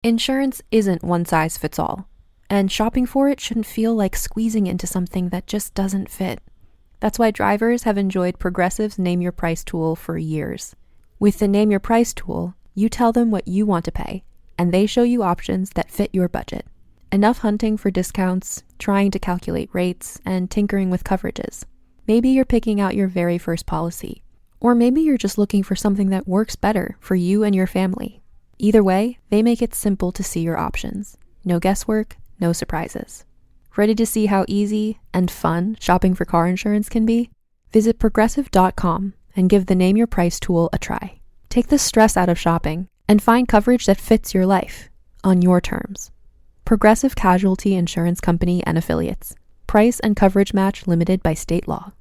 Insurance isn't one size fits all, and shopping for it shouldn't feel like squeezing into something that just doesn't fit. That's why drivers have enjoyed Progressive's Name Your Price tool for years. With the Name Your Price tool, you tell them what you want to pay, and they show you options that fit your budget. Enough hunting for discounts, trying to calculate rates, and tinkering with coverages. Maybe you're picking out your very first policy, or maybe you're just looking for something that works better for you and your family. Either way, they make it simple to see your options. No guesswork, no surprises. Ready to see how easy and fun shopping for car insurance can be? Visit Progressive.com and give the Name Your Price tool a try. Take the stress out of shopping and find coverage that fits your life, on your terms. Progressive Casualty Insurance Company and Affiliates. Price and coverage match limited by state law.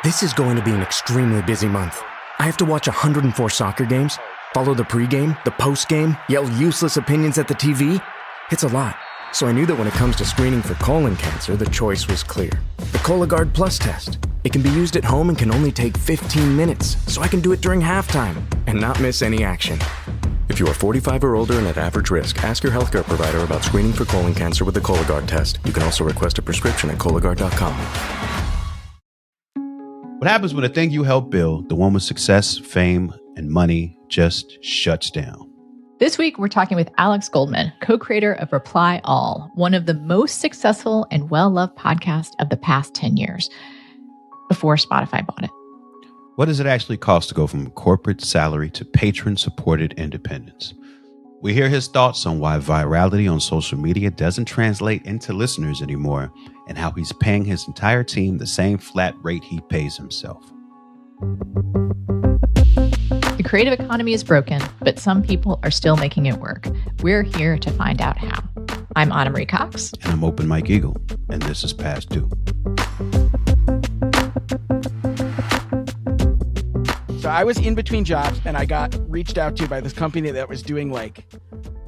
This is going to be an extremely busy month. I have to watch 104 soccer games, follow the pregame, the postgame, yell useless opinions at the TV. It's a lot. So I knew that when it comes to screening for colon cancer, the choice was clear. The Cologuard Plus test. It can be used at home and can only take 15 minutes, so I can do it during halftime and not miss any action. If you are 45 or older and at average risk, ask your healthcare provider about screening for colon cancer with the Cologuard test. You can also request a prescription at Cologuard.com. What happens when the thing you help build, the one with success, fame, and money, just shuts down? This week, we're talking with Alex Goldman, co-creator of Reply All, one of the most successful and well-loved podcasts of the past 10 years, before Spotify bought it. What does it actually cost to go from corporate salary to patron-supported independence? We hear his thoughts on why virality on social media doesn't translate into listeners anymore, and how he's paying his entire team the same flat rate he pays himself. The creative economy is broken, but some people are still making it work. We're here to find out how. I'm Anna Marie Cox. And I'm Open Mike Eagle, and this is Past Due. So I was in between jobs, and I got reached out to by this company that was doing like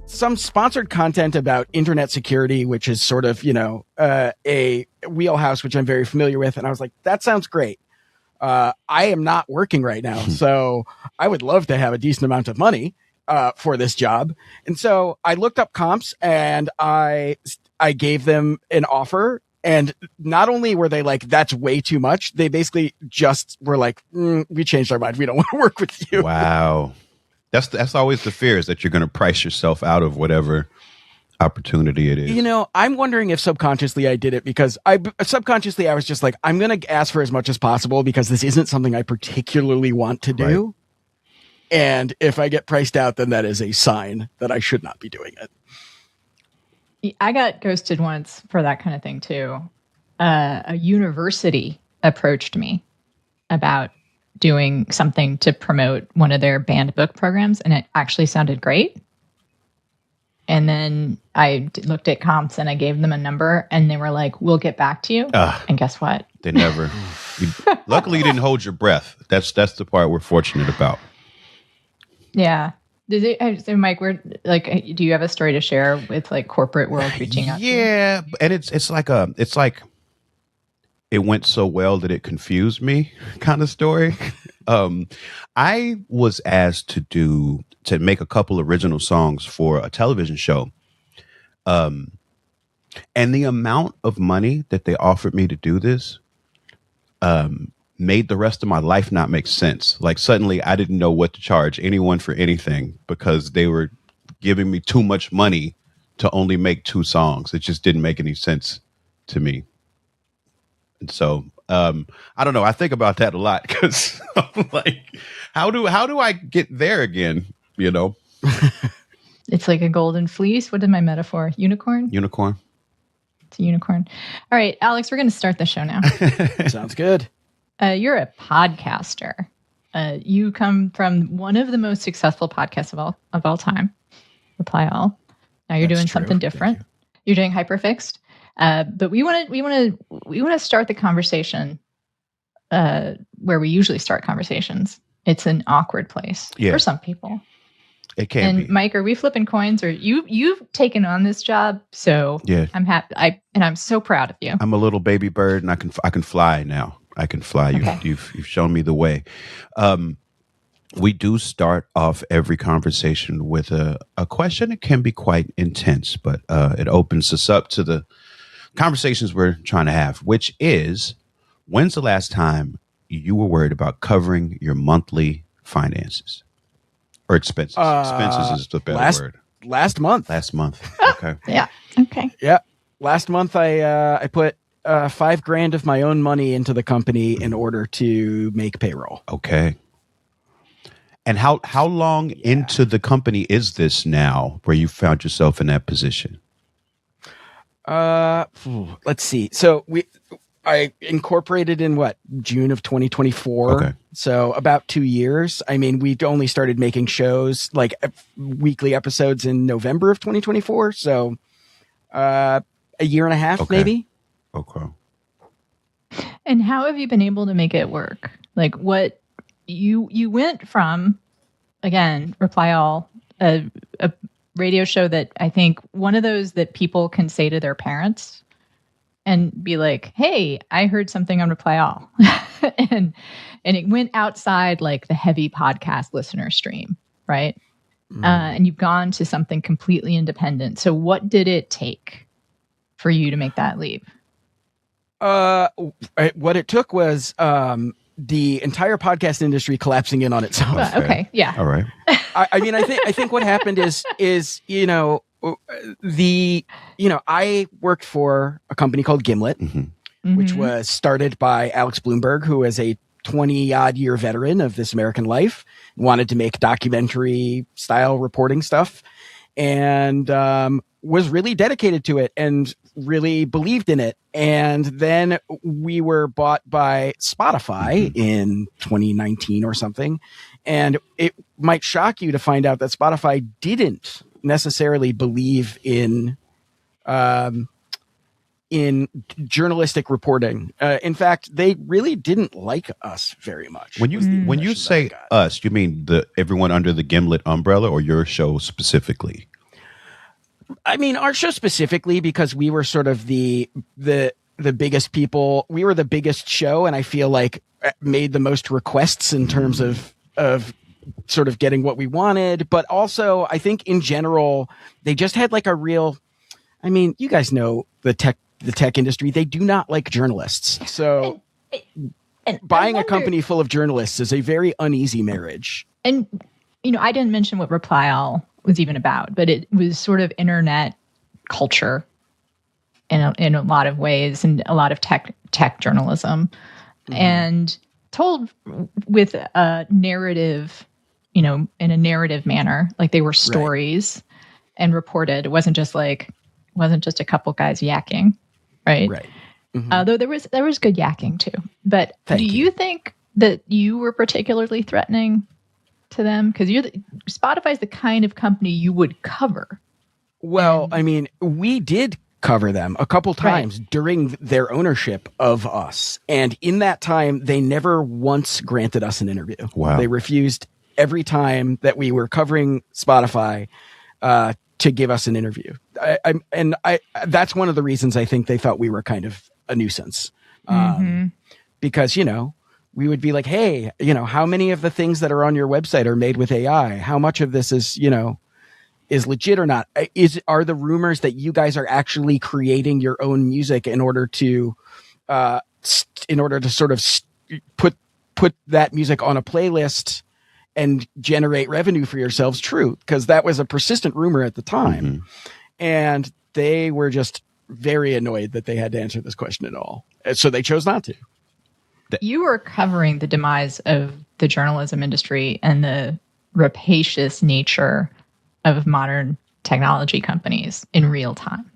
some sponsored content about internet security, which is sort of, a wheelhouse, which I'm very familiar with. And I was like, that sounds great. I am not working right now, so I would love to have a decent amount of money for this job. And so I looked up comps, and I gave them an offer. And not only were they like, that's way too much, they basically just were like, we changed our mind. We don't want to work with you. Wow. That's always the fear, is that you're going to price yourself out of whatever opportunity it is. I'm wondering if subconsciously I did it because I was just like, I'm going to ask for as much as possible because this isn't something I particularly want to do. Right. And if I get priced out, then that is a sign that I should not be doing it. I got ghosted once for that kind of thing too. A university approached me about doing something to promote one of their banned book programs, and it actually sounded great. And then I looked at comps and I gave them a number, and they were like, we'll get back to you. And guess what? They never. Luckily, you didn't hold your breath. That's the part we're fortunate about. Yeah. So Mike, do you have a story to share with like corporate world reaching out? Yeah. And it's like it went so well that it confused me kind of story. I was asked to make a couple original songs for a television show. And the amount of money that they offered me to do this made the rest of my life not make sense. Like suddenly I didn't know what to charge anyone for anything because they were giving me too much money to only make 2 songs. It just didn't make any sense to me. And so I don't know. I think about that a lot because I'm like, how do I get there again? It's like a golden fleece. What is my metaphor? Unicorn? Unicorn. It's a unicorn. All right, Alex, we're going to start the show now. Sounds good. You're a podcaster. You come from one of the most successful podcasts of all time, Reply All. Now you're doing something different. You're doing Hyperfixed. But we want to start the conversation where we usually start conversations. It's an awkward place for some people. It can be. And Mike, are we flipping coins, or you've taken on this job? So yeah. I'm happy. I'm so proud of you. I'm a little baby bird, and I can fly now. I can fly. Okay. You've shown me the way. we do start off every conversation with a question. It can be quite intense, but it opens us up to the conversations we're trying to have, which is, when's the last time you were worried about covering your monthly finances or expenses? Expenses is the better word. Last month. Last month. Okay. Yeah. Okay. Yeah. Last month, I put $5,000 of my own money into the company in order to make payroll. Okay. And how long into the company is this now where you found yourself in that position? Let's see. So I incorporated in June of 2024. Okay. So about 2 years. I mean, we only started making shows like weekly episodes in November of 2024. So, a year and a half, maybe. Okay. And how have you been able to make it work? Like what you went from, again, Reply All, a radio show that I think one of those that people can say to their parents and be like, hey, I heard something on Reply All. and it went outside like the heavy podcast listener stream, right? And you've gone to something completely independent. So what did it take for you to make that leap? What it took was the entire podcast industry collapsing in on itself. Okay, yeah. All right. I mean, I think what happened is I worked for a company called Gimlet, which was started by Alex Bloomberg, who is a 20-odd year veteran of This American Life, wanted to make documentary style reporting stuff, and was really dedicated to it and really believed in it. And then we were bought by Spotify in 2019 or something. And it might shock you to find out that Spotify didn't necessarily believe in journalistic reporting. In fact, they really didn't like us very much. When you say us, you mean everyone under the Gimlet umbrella, or your show specifically? I mean, our show specifically, because we were sort of the biggest people. We were the biggest show, and I feel like made the most requests in terms of sort of getting what we wanted. But also, I think in general, they just had like a real. I mean, you guys know the tech industry. They do not like journalists. So and buying a company full of journalists is a very uneasy marriage. And I didn't mention what Reply All was even about, but it was sort of internet culture in a lot of ways, and a lot of tech journalism, and told with a narrative, in a narrative manner, like they were stories and reported. It wasn't just a couple guys yakking, right? Right. Though there was good yakking too. But do you think that you were particularly threatening to them? Because Spotify is the kind of company you would cover. Well, I mean, we did cover them a couple times during their ownership of us. And in that time, they never once granted us an interview. Wow. They refused every time that we were covering Spotify to give us an interview. That's one of the reasons I think they thought we were kind of a nuisance. Because, we would be like, hey, how many of the things that are on your website are made with AI? How much of this is legit or not? Are the rumors that you guys are actually creating your own music in order to sort of put that music on a playlist and generate revenue for yourselves true? Because that was a persistent rumor at the time. And they were just very annoyed that they had to answer this question at all. So they chose not to. You were covering the demise of the journalism industry and the rapacious nature of modern technology companies in real time.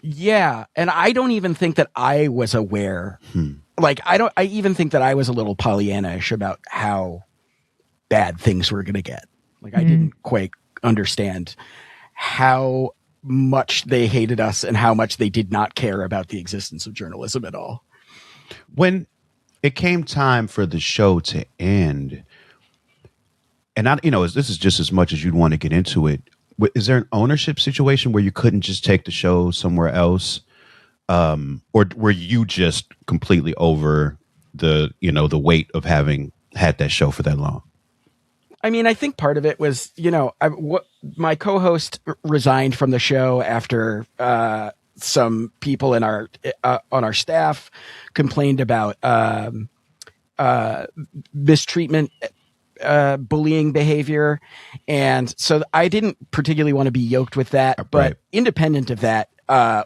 Yeah. And I don't even think that I was aware. Like, I even think that I was a little Pollyanna-ish about how bad things were going to get. Like, I didn't quite understand how much they hated us and how much they did not care about the existence of journalism at all. When it came time for the show to end, and this is just as much as you'd want to get into it, is there an ownership situation where you couldn't just take the show somewhere else? Or were you just completely over the weight of having had that show for that long? I mean, I think part of it was, my co-host resigned from the show after some people in our on our staff complained about mistreatment, bullying behavior, and so I didn't particularly want to be yoked with that. But Right. independent of that,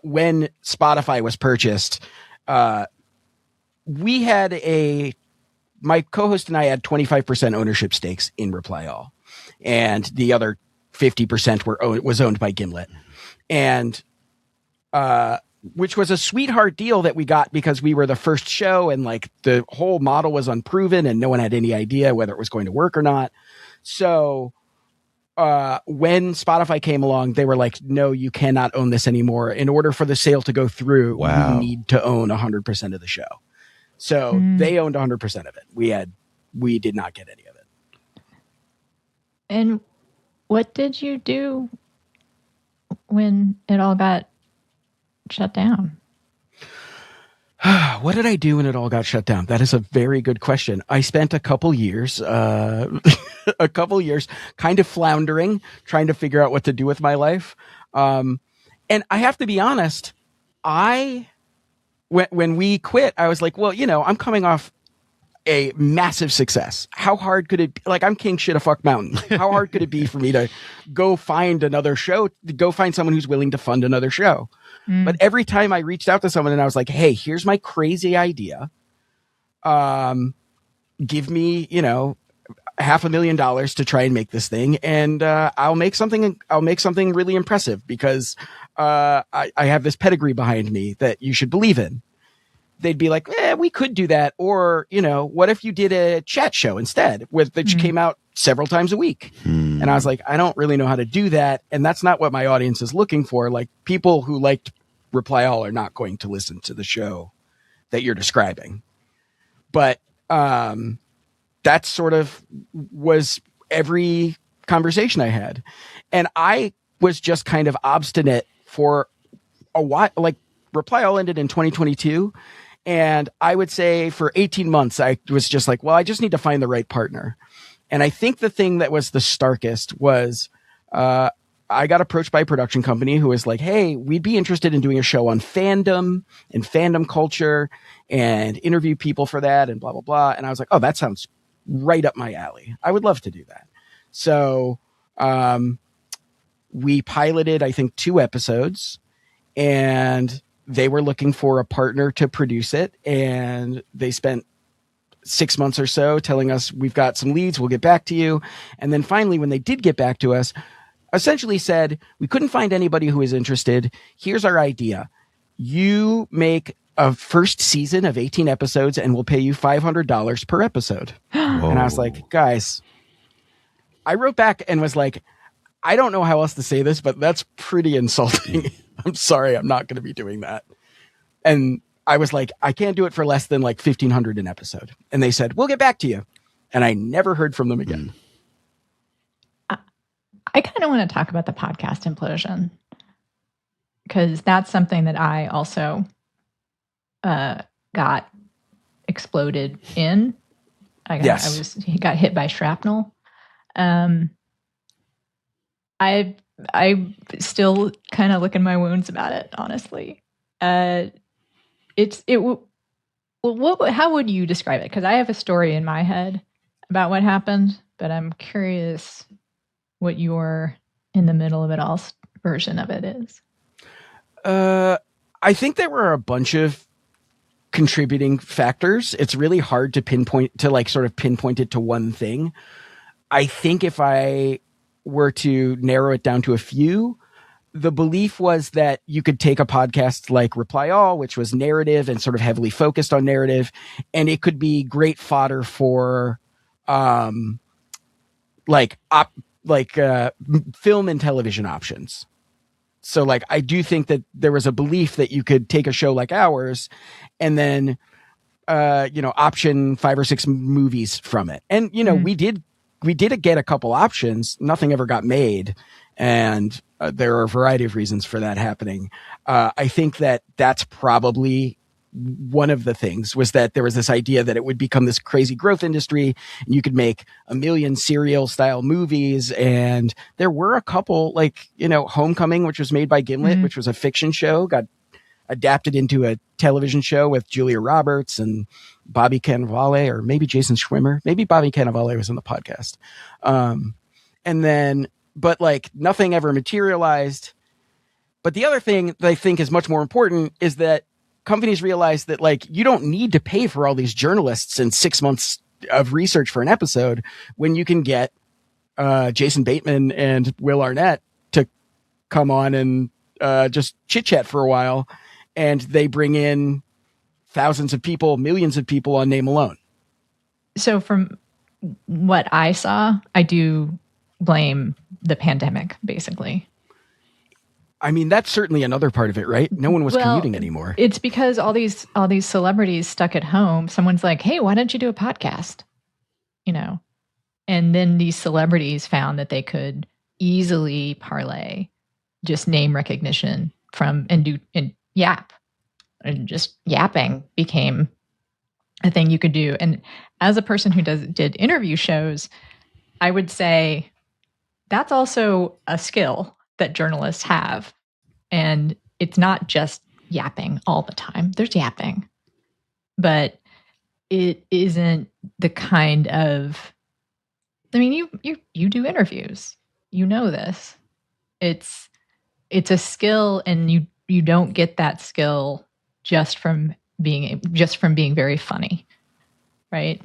when Spotify was purchased, we had my co-host and I had 25% ownership stakes in Reply All, and the other 50% was owned by Gimlet, and which was a sweetheart deal that we got because we were the first show, and like the whole model was unproven and no one had any idea whether it was going to work or not. So when Spotify came along, they were like, no, you cannot own this anymore. In order for the sale to go through, Wow. you need to own 100% of the show. So they owned 100% of it. We did not get any of it. And what did you do when it all got shut down? What did I do when it all got shut down? That is a very good question. I spent a couple years kind of floundering, trying to figure out what to do with my life. And I have to be honest, when we quit, I was like, well, I'm coming off a massive success. How hard could it be? Like, I'm king shit a fuck mountain. How hard could it be for me to go find another show, to go find someone who's willing to fund another show? But every time I reached out to someone and I was like, hey, here's my crazy idea. Give me, $500,000 to try and make this thing. And I'll make something really impressive because I have this pedigree behind me that you should believe in. They'd be like, we could do that. Or, what if you did a chat show instead which came out several times a week? And I was like, I don't really know how to do that. And that's not what my audience is looking for. Like, people who liked Reply All are not going to listen to the show that you're describing. But that sort of was every conversation I had. And I was just kind of obstinate for a while. Like, Reply All ended in 2022. And I would say for 18 months, I was just like, well, I just need to find the right partner. And I think the thing that was the starkest was I got approached by a production company who was like, hey, we'd be interested in doing a show on fandom and fandom culture and interview people for that and blah, blah, blah. And I was like, oh, that sounds right up my alley. I would love to do that. So we piloted, I think, 2 episodes, and they were looking for a partner to produce it. And they spent 6 months or so telling us, we've got some leads, we'll get back to you. And then finally, when they did get back to us, essentially said, we couldn't find anybody who is interested. Here's our idea. You make a first season of 18 episodes and we'll pay you $500 per episode. And I was like, guys, I wrote back and was like, I don't know how else to say this, but that's pretty insulting. I'm sorry, I'm not going to be doing that. And I was like, I can't do it for less than like $1,500 an episode. And they said, we'll get back to you. And I never heard from them again. I kind of want to talk about the podcast implosion, because that's something that I also got exploded in. I got hit by shrapnel. I still kind of look in my wounds about it, honestly. How would you describe it? Because I have a story in my head about what happened, but I'm curious what your in the middle of it all version of it is. I think there were a bunch of contributing factors. It's really hard to pinpoint it to one thing. I think if I were to narrow it down to a few, the belief was that you could take a podcast like Reply All, which was narrative and sort of heavily focused on narrative, and it could be great fodder for film and television options. So like, I do think that there was a belief that you could take a show like ours and then, option 5 or 6 movies from it. And, we did get a couple options. Nothing ever got made. And there are a variety of reasons for that happening. I think that that's probably one of the things was that there was this idea that it would become this crazy growth industry and you could make a million serial style movies. And there were a couple, like, Homecoming, which was made by Gimlet, which was a fiction show, got adapted into a television show with Julia Roberts and Bobby Cannavale, or maybe Jason Schwimmer. Maybe Bobby Cannavale was on the podcast. But like nothing ever materialized. But the other thing that I think is much more important is that companies realize that, like, you don't need to pay for all these journalists and 6 months of research for an episode when you can get Jason Bateman and Will Arnett to come on and just chit chat for a while, and they bring in thousands of people, millions of people on name alone. So from what I saw, I do blame the pandemic, basically. I mean, that's certainly another part of it, right? No one was commuting anymore. It's because all these celebrities stuck at home. Someone's like, "Hey, why don't you do a podcast?" And then these celebrities found that they could easily parlay just name recognition and yap, and just yapping became a thing you could do. And as a person who did interview shows, I would say that's also a skill that journalists have. And it's not just yapping all the time. There's yapping, but it isn't the kind of, I mean, you do interviews, this. It's a skill, and you don't get that skill just from being very funny, right?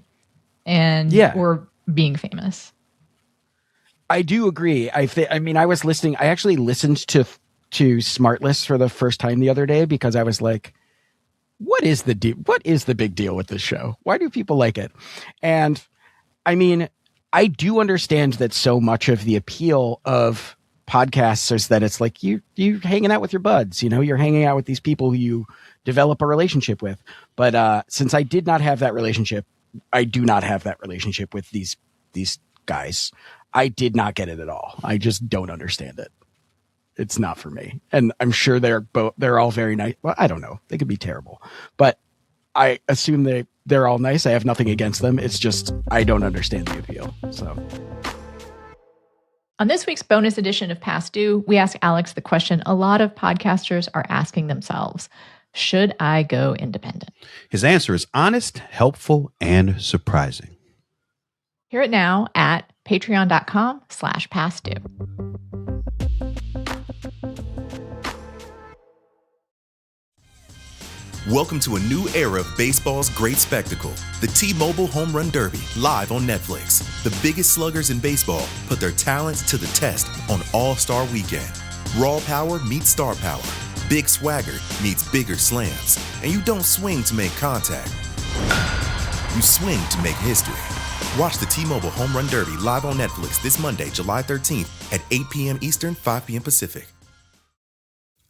And or being famous. I do agree. I actually listened to Smartless for the first time the other day because I was like, what is the big deal with this show? Why do people like it? And I mean, I do understand that so much of the appeal of podcasts is that it's like you're hanging out with your buds, you're hanging out with these people who you develop a relationship with. But since I did not have that relationship, I do not have that relationship with these guys. I did not get it at all. I just don't understand it. It's not for me. And I'm sure they're all very nice. Well, I don't know. They could be terrible, but I assume they're all nice. I have nothing against them. It's just, I don't understand the appeal. So on this week's bonus edition of Past Due, we ask Alex the question a lot of podcasters are asking themselves: should I go independent? His answer is honest, helpful, and surprising. Hear it now at patreon.com/pastdue. Welcome to a new era of baseball's great spectacle. The T-Mobile Home Run Derby, live on Netflix. The biggest sluggers in baseball put their talents to the test on All-Star Weekend. Raw power meets star power. Big swagger meets bigger slams. And you don't swing to make contact. You swing to make history. Watch the T-Mobile Home Run Derby live on Netflix this Monday, July 13th at 8 p.m. Eastern, 5 p.m. Pacific.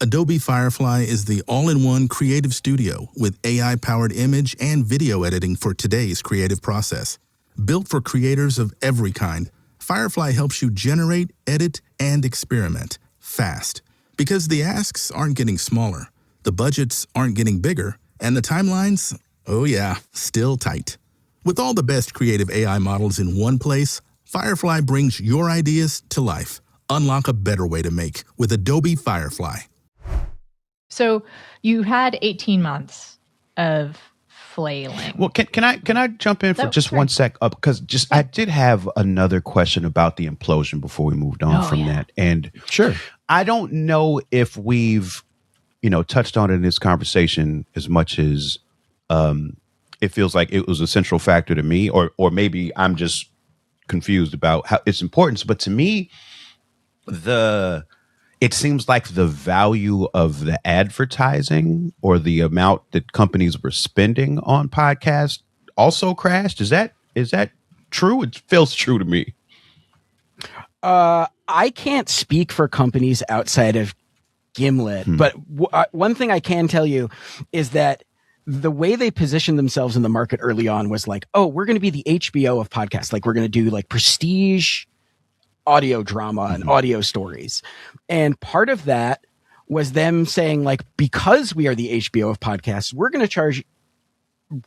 Adobe Firefly is the all-in-one creative studio with AI-powered image and video editing for today's creative process. Built for creators of every kind, Firefly helps you generate, edit, and experiment fast. Because the asks aren't getting smaller, the budgets aren't getting bigger, and the timelines, still tight. With all the best creative AI models in one place, Firefly brings your ideas to life. Unlock a better way to make with Adobe Firefly. So you had 18 months of flailing. Well, can I jump in for just 1 sec? Because I did have another question about the implosion before we moved on from that. And sure, I don't know if we've, touched on it in this conversation as much as it feels like it was a central factor to me, or maybe I'm just confused about how its importance. But to me, it seems like the value of the advertising or the amount that companies were spending on podcasts also crashed. Is that true? It feels true to me. I can't speak for companies outside of Gimlet, but one thing I can tell you is that the way they positioned themselves in the market early on was like, oh, we're going to be the HBO of podcasts. Like, we're going to do like prestige audio drama and audio stories. And part of that was them saying, like, because we are the HBO of podcasts, we're going to charge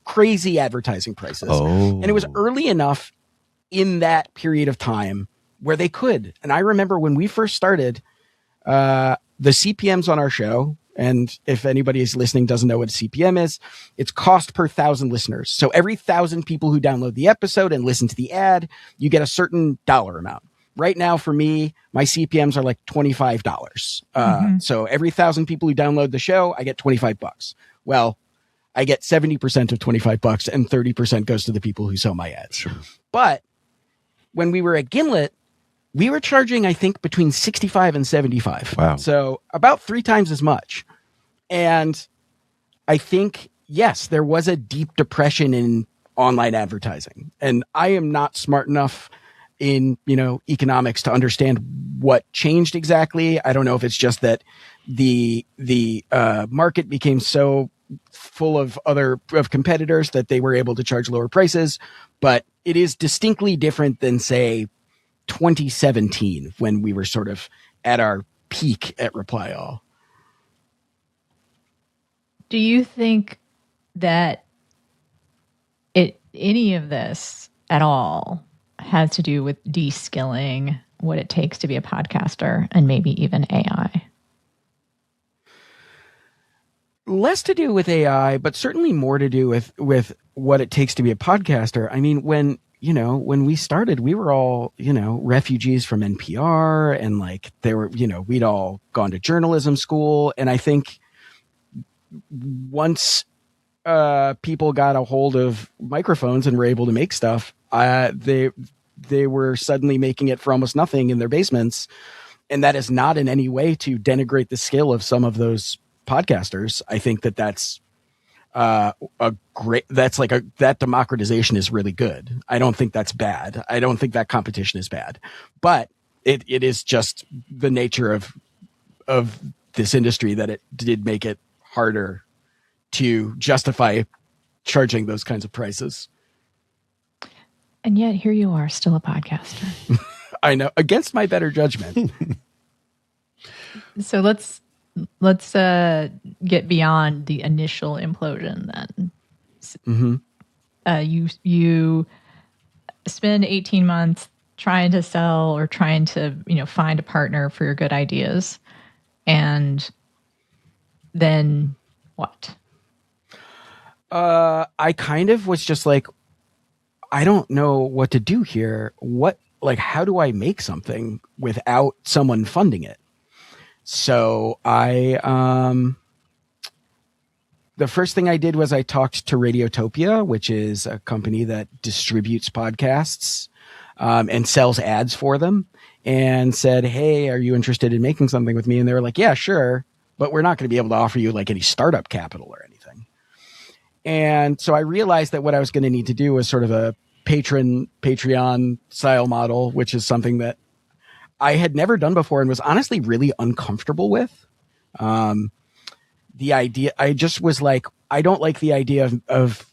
crazy advertising prices. And it was early enough in that period of time where they could. And I remember when we first started, the CPMs on our show, and if anybody is listening doesn't know what a CPM is, it's cost per 1,000 listeners. So every 1,000 people who download the episode and listen to the ad, you get a certain dollar amount. Right now, for me, my CPMs are like $25. So every 1,000 people who download the show, I get $25. Well, I get 70% of $25 and 30% goes to the people who saw my ads. Sure. But when we were at Gimlet, we were charging, I think, between 65 and 75. Wow. So about 3 times as much. And I think, yes, there was a deep depression in online advertising. And I am not smart enough in, economics to understand what changed exactly. I don't know if it's just that the market became so full of competitors that they were able to charge lower prices, but it is distinctly different than, say, 2017, when we were sort of at our peak at Reply All. Do you think that any of this at all has to do with de-skilling what it takes to be a podcaster and maybe even AI? Less to do with AI, but certainly more to do with what it takes to be a podcaster. I mean, when we started, we were all, refugees from NPR, and like we'd all gone to journalism school. And I think once people got a hold of microphones and were able to make stuff, they were suddenly making it for almost nothing in their basements. And that is not in any way to denigrate the skill of some of those podcasters. I think that's that democratization is really good. I don't think that's bad. I don't think that competition is bad, but it is just the nature of this industry that it did make it harder to justify charging those kinds of prices. And yet here you are, still a podcaster. I know, against my better judgment. So let's get beyond the initial implosion then. Mm-hmm. You spend 18 months trying to sell or trying to, find a partner for your good ideas. And then what? I kind of was just like, I don't know what to do here. How do I make something without someone funding it? So the first thing I did was I talked to Radiotopia, which is a company that distributes podcasts and sells ads for them, and said, hey, are you interested in making something with me? And they were like, yeah, sure, but we're not going to be able to offer you like any startup capital or anything. And so I realized that what I was going to need to do was sort of a Patreon style model, which is something that I had never done before and was honestly really uncomfortable with. The idea, I just was like, I don't like the idea of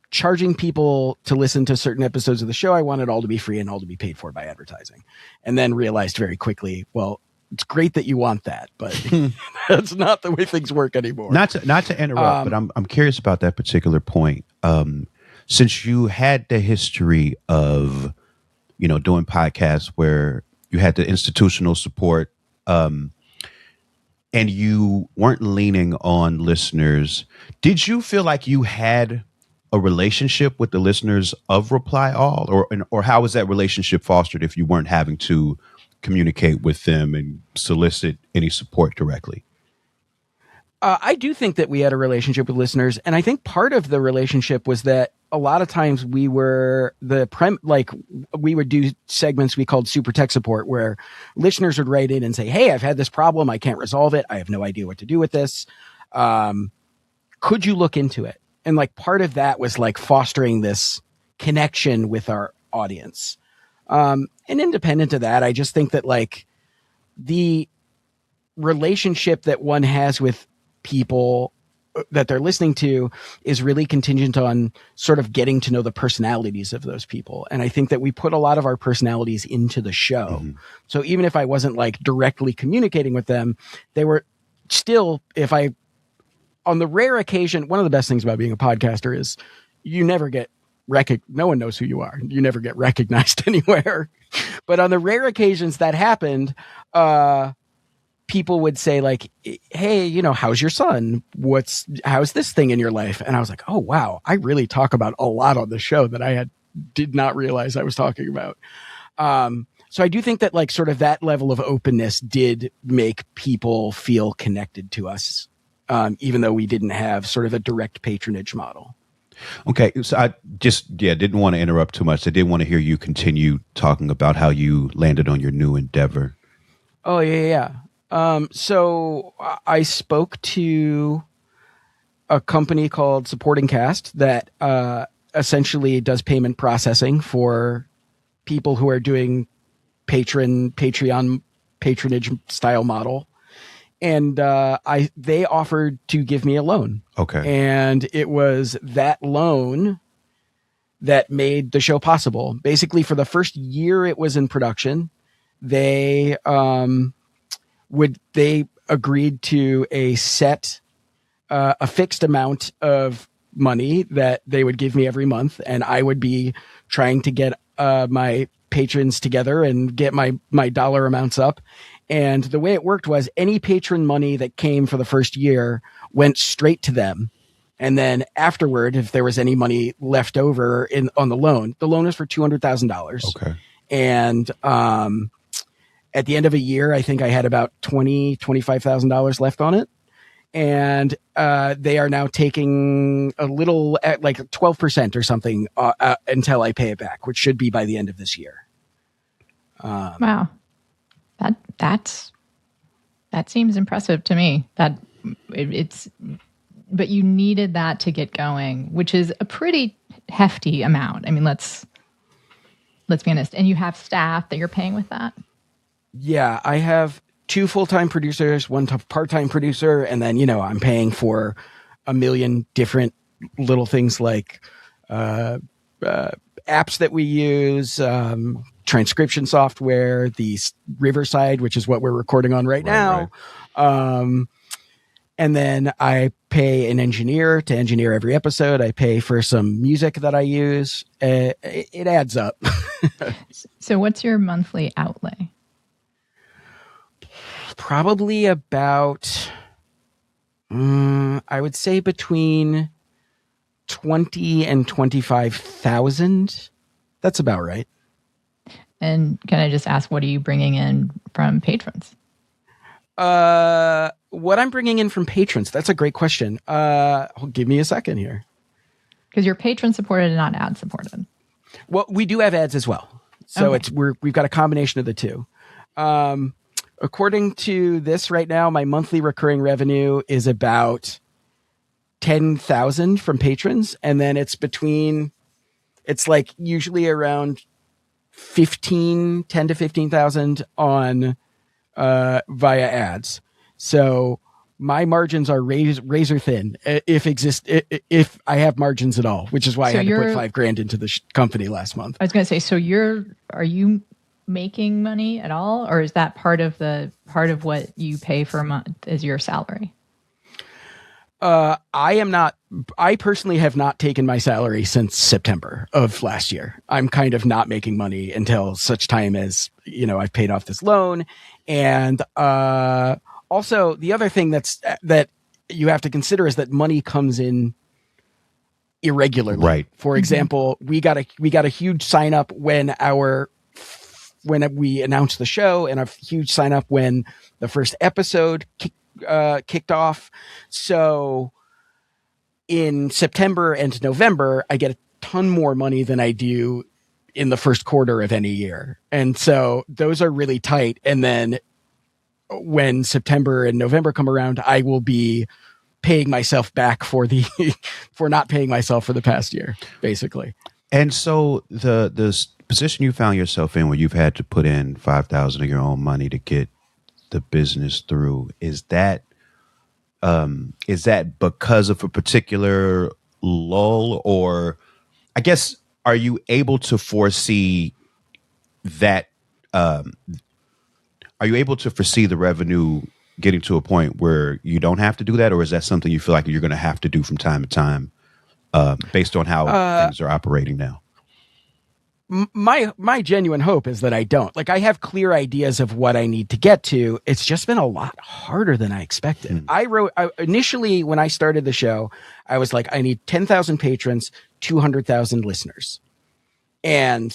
charging people to listen to certain episodes of the show. I want it all to be free and all to be paid for by advertising. And then realized very quickly, well, it's great that you want that, but that's not the way things work anymore. Not to interrupt, but I'm curious about that particular point. Since you had the history of, doing podcasts where you had the institutional support, and you weren't leaning on listeners, did you feel like you had a relationship with the listeners of Reply All, or how was that relationship fostered if you weren't having to communicate with them and solicit any support directly? I do think that we had a relationship with listeners, and I think part of the relationship was that a lot of times we were we would do segments we called super tech support, where listeners would write in and say, hey, I've had this problem. I can't resolve it. I have no idea what to do with this. Could you look into it? And like part of that was like fostering this connection with our audience. And independent of that, I just think that like the relationship that one has with people that they're listening to is really contingent on sort of getting to know the personalities of those people. And I think that we put a lot of our personalities into the show. Mm-hmm. So even if I wasn't like directly communicating with them, they were still, on the rare occasion, one of the best things about being a podcaster is you never get no one knows who you are. You never get recognized anywhere. But on the rare occasions that happened, people would say like, hey, how's your son? How's this thing in your life? And I was like, oh, wow, I really talk about a lot on the show that I did not realize I was talking about. So I do think that like sort of that level of openness did make people feel connected to us, even though we didn't have sort of a direct patronage model. Okay, so I just didn't want to interrupt too much. I did want to hear you continue talking about how you landed on your new endeavor. Oh yeah. So I spoke to a company called Supporting Cast that essentially does payment processing for people who are doing Patreon patronage style model. And they offered to give me a loan. Okay. And it was that loan that made the show possible. Basically, for the first year it was in production, they agreed to a fixed amount of money that they would give me every month, and I would be trying to get my patrons together and get my dollar amounts up. And the way it worked was any patron money that came for the first year went straight to them. And then afterward, if there was any money left over on the loan was for $200,000. Okay. And at the end of a year, I think I had about $25,000 left on it. And they are now taking a little, like 12% or something until I pay it back, which should be by the end of this year. Wow. That seems impressive to me. But you needed that to get going, which is a pretty hefty amount. I mean, let's be honest. And you have staff that you're paying with that? Yeah, I have 2 full-time producers, 1 part-time producer, and then, I'm paying for a million different little things like apps that we use, transcription software, the Riverside, which is what we're recording on right now. And then I pay an engineer to engineer every episode. I pay for some music that I use. It adds up. So what's your monthly outlay? Probably about, I would say between 20 and 25,000. That's about right. And can I just ask, what are you bringing in from patrons? What I'm bringing in from patrons, that's a great question. Give me a second here. Because you're patron supported and not ad supported. Well, we do have ads as well. So okay. We've got a combination of the two. According to this right now, my monthly recurring revenue is about 10,000 from patrons. And then it's like usually around 10 to 15,000 on via ads. So my margins are razor thin if I have margins at all, which is why I had to put $5,000 into the company last month. I was going to say, so are you making money at all, or is that part of what you pay for a month as your salary? I personally have not taken my salary since September of last year. I'm kind of not making money until such time as, I've paid off this loan. And also the other thing that you have to consider is that money comes in irregularly. Right. For example, we got a huge sign up when we announced the show, and a huge sign up when the first episode kicked off. So in September and November, I get a ton more money than I do in the first quarter of any year. And so those are really tight. And then when September and November come around, I will be paying myself back for not paying myself for the past year, basically. And so the position you found yourself in, where you've had to put in 5,000 of your own money to get the business through, is that because of a particular lull, or I guess, are you able to foresee that? Are you able to foresee the revenue getting to a point where you don't have to do that, or is that something you feel like you're going to have to do from time to time, based on how things are operating now? My genuine hope is that I don't. Like, I have clear ideas of what I need to get to. It's just been a lot harder than I expected. Initially, when I started the show, I was like, I need 10,000 patrons, 200,000 listeners. And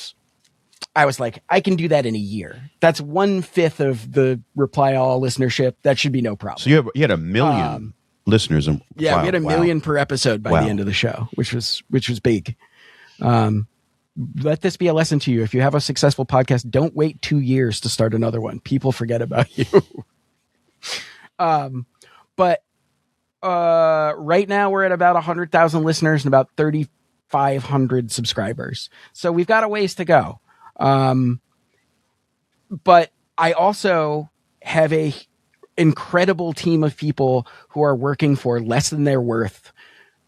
I was like, I can do that in a year. That's 1/5 of the Reply All listenership. That should be no problem. So you had 1 million listeners. We had 1 million per episode by the end of the show, which was big. Let this be a lesson to you. If you have a successful podcast, don't wait 2 years to start another one. People forget about you. But right now we're at about 100,000 listeners and about 3,500 subscribers. So we've got a ways to go. But I also have a incredible team of people who are working for less than their worth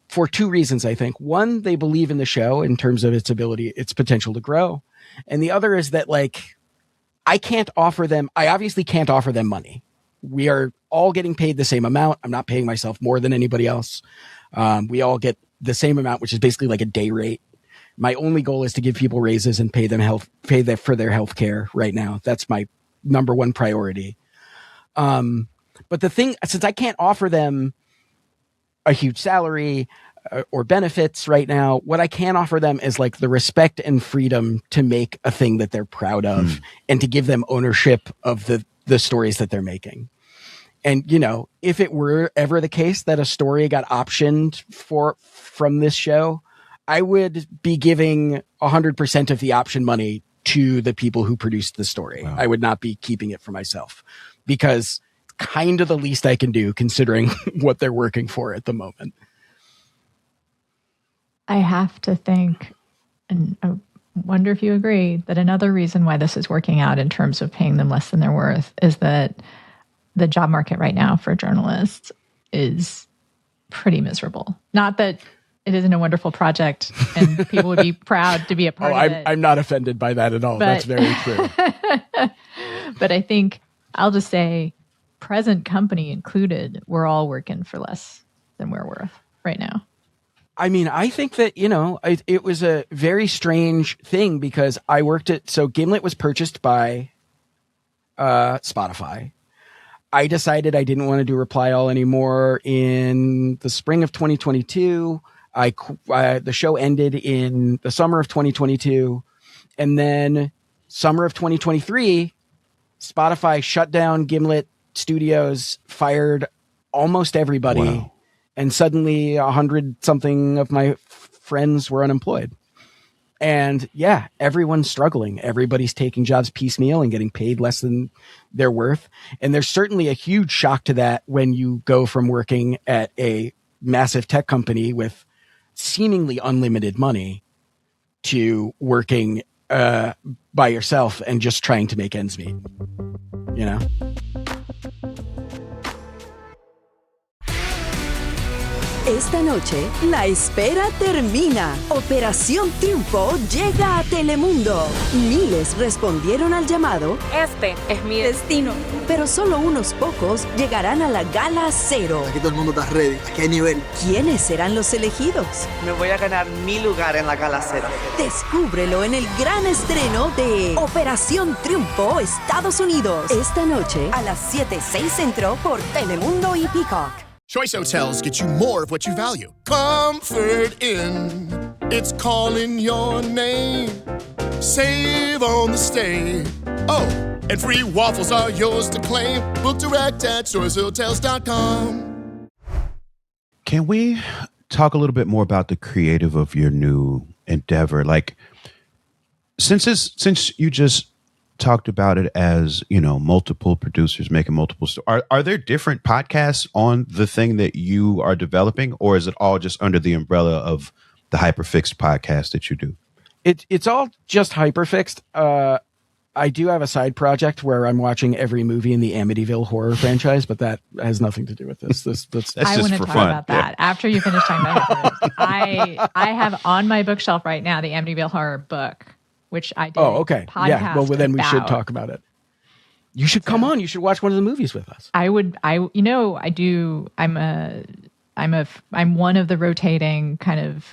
for 2 reasons, I think. One, they believe in the show in terms of its potential to grow. And the other is that, like, I obviously can't offer them money. We are all getting paid the same amount. I'm not paying myself more than anybody else. We all get the same amount, which is basically like a day rate. My only goal is to give people raises and pay them for their health care right now. That's my number one priority. But the thing, since I can't offer them a huge salary or benefits right now, what I can offer them is like the respect and freedom to make a thing that they're proud of and to give them ownership of the stories that they're making. And, you know, if it were ever the case that a story got optioned from this show, I would be giving 100% of the option money to the people who produced the story. Wow. I would not be keeping it for myself, because it's kind of the least I can do considering what they're working for at the moment. I have to think, and I wonder if you agree, that another reason why this is working out in terms of paying them less than they're worth is that the job market right now for journalists is pretty miserable. Not that it isn't a wonderful project and people would be proud to be a part of it. I'm not offended by that at all. That's very true. But I think I'll just say, present company included, we're all working for less than we're worth right now. I mean, I think that, you know, it was a very strange thing because so Gimlet was purchased by Spotify. I decided I didn't want to do Reply All anymore in the spring of 2022. The show ended in the summer of 2022. And then summer of 2023, Spotify shut down Gimlet Studios, fired almost everybody. Wow. And suddenly 100-something of my friends were unemployed. And yeah, everyone's struggling. Everybody's taking jobs piecemeal and getting paid less than they're worth. And there's certainly a huge shock to that when you go from working at a massive tech company with seemingly unlimited money to working by yourself and just trying to make ends meet, you know? Esta noche, la espera termina. Operación Triunfo llega a Telemundo. Miles respondieron al llamado. Este es mi destino. Pero solo unos pocos llegarán a la Gala Cero. Aquí todo el mundo está ready. Aquí hay nivel. ¿Quiénes serán los elegidos? Me voy a ganar mi lugar en la Gala Cero. Descúbrelo en el gran estreno de Operación Triunfo Estados Unidos. Esta noche a las 7:06 Centro por Telemundo y Peacock. Choice Hotels get you more of what you value. Comfort Inn, it's calling your name. Save on the stay. Oh, and free waffles are yours to claim. Book direct at choicehotels.com. Can we talk a little bit more about the creative of your new endeavor? Like, since you just talked about it as, you know, multiple producers making multiple stories. Are there different podcasts on the thing that you are developing, or is it all just under the umbrella of the Hyperfixed podcast that you do? It's all just Hyperfixed. I do have a side project where I'm watching every movie in the Amityville horror franchise, but that has nothing to do with this. That's just I want to talk fun. About that after you finish talking about Hyperfixed. I have on my bookshelf right now the Amityville horror book, which I did. Oh, okay. Yeah. Well, then we should talk about it. You should come on. You should watch one of the movies with us. I do. I'm one of the rotating kind of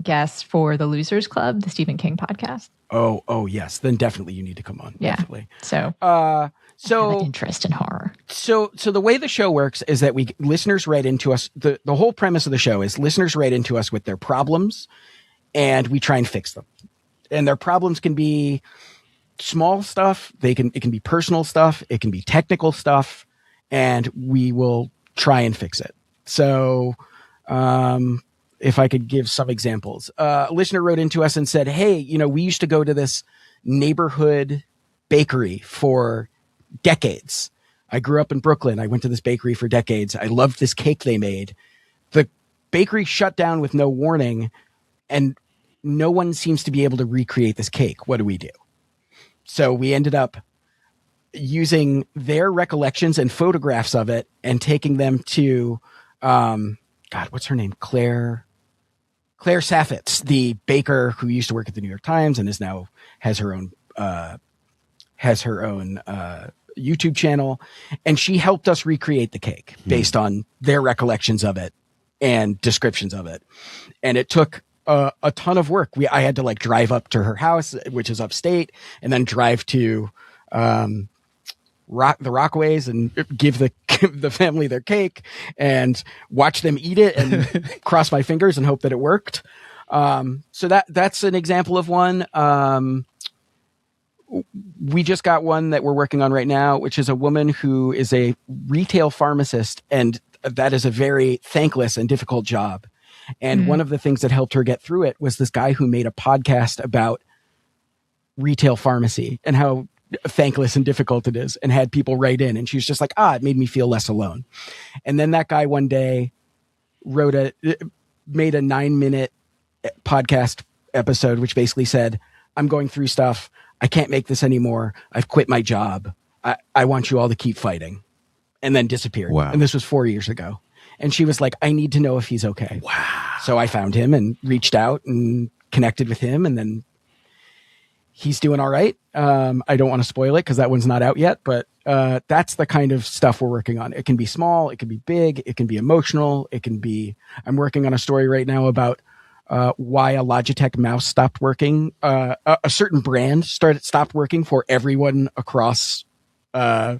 guests for the Losers Club, the Stephen King podcast. Oh, yes. Then definitely you need to come on. Yeah. Definitely. So I have an interest in horror. So the way the show works is that listeners write into us. The whole premise of the show is listeners write into us with their problems, and we try and fix them. And their problems can be small stuff. It can be personal stuff. It can be technical stuff, and we will try and fix it. So, if I could give some examples, a listener wrote into us and said, "Hey, we used to go to this neighborhood bakery for decades. I grew up in Brooklyn. I went to this bakery for decades. I loved this cake they made. The bakery shut down with no warning, and no one seems to be able to recreate this cake. What do we do?" So we ended up using their recollections and photographs of it and taking them to, what's her name? Claire Saffitz, the baker who used to work at the New York Times and is now has her own YouTube channel. And she helped us recreate the cake based on their recollections of it and descriptions of it. And it took a ton of work. I had to drive up to her house, which is upstate, and then drive to the Rockaways and give the family their cake and watch them eat it and cross my fingers and hope that it worked. So that's an example of one. We just got one that we're working on right now, which is a woman who is a retail pharmacist, and that is a very thankless and difficult job. And one of the things that helped her get through it was this guy who made a podcast about retail pharmacy and how thankless and difficult it is, and had people write in. And she was just like, it made me feel less alone. And then that guy one day made a 9-minute podcast episode, which basically said, "I'm going through stuff. I can't make this anymore. I've quit my job. I want you all to keep fighting." And then disappeared. Wow. And this was 4 years ago. And she was like, "I need to know if he's okay." Wow. So I found him and reached out and connected with him, and then he's doing all right. I don't want to spoil it because that one's not out yet, but that's the kind of stuff we're working on. It can be small, it can be big, it can be emotional, I'm working on a story right now about why a Logitech mouse stopped working. A certain brand stopped working for everyone across the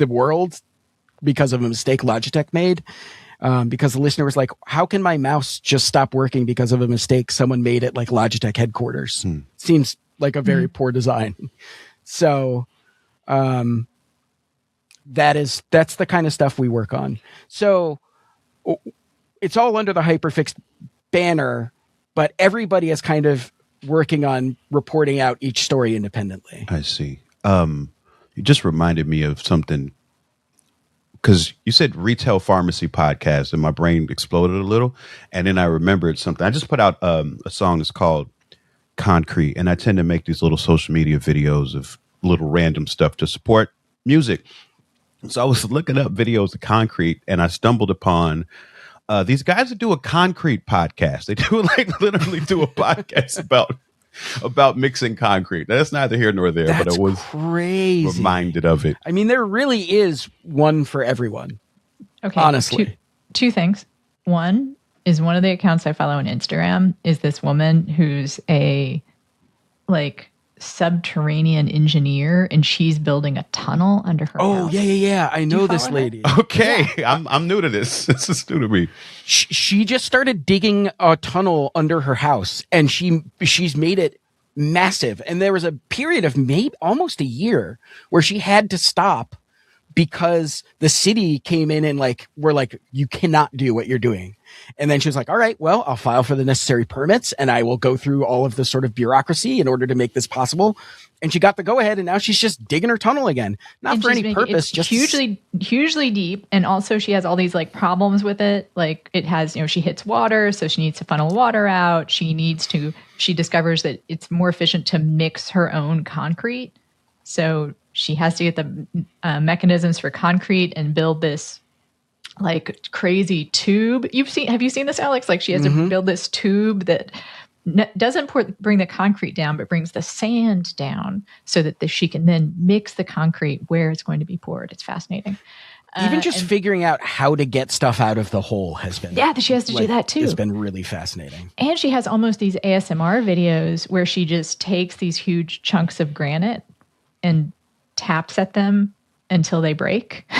world because of a mistake Logitech made. Because the listener was like, "How can my mouse just stop working because of a mistake someone made at Logitech headquarters?" Seems like a very poor design. So that's the kind of stuff we work on. So it's all under the Hyperfixed banner, but everybody is kind of working on reporting out each story independently. I see. You just reminded me of something, because you said retail pharmacy podcast and my brain exploded a little. And then I remembered something. I just put out a song that's called Concrete. And I tend to make these little social media videos of little random stuff to support music. So I was looking up videos of Concrete, and I stumbled upon these guys that do a concrete podcast. They do literally do a podcast about mixing concrete. Now, that's neither here nor there, but I was crazy reminded of it. I mean, there really is one for everyone. Okay. Honestly. Two things. One is one of the accounts I follow on Instagram is this woman who's a subterranean engineer, and she's building a tunnel under her house. Yeah. I know this lady. Okay. Yeah. I'm new to this. This is new to me. She just started digging a tunnel under her house, and she's made it massive. And there was a period of maybe almost a year where she had to stop because the city came in and we're like, "You cannot do what you're doing." And then she was like, "All right, well, I'll file for the necessary permits and I will go through all of the sort of bureaucracy in order to make this possible." And she got the go ahead, and now she's just digging her tunnel again. Not for any purpose, just hugely deep. And also she has all these problems with it. It has, she hits water, so she needs to funnel water out. She discovers that it's more efficient to mix her own concrete. So she has to get the mechanisms for concrete and build this crazy tube. Have you seen this, Alex? She has to build this tube that doesn't bring the concrete down, but brings the sand down so that she can then mix the concrete where it's going to be poured. It's fascinating. Even just figuring out how to get stuff out of the hole has been. Yeah, she has to do that too. It's been really fascinating. And she has almost these ASMR videos where she just takes these huge chunks of granite and taps at them until they break.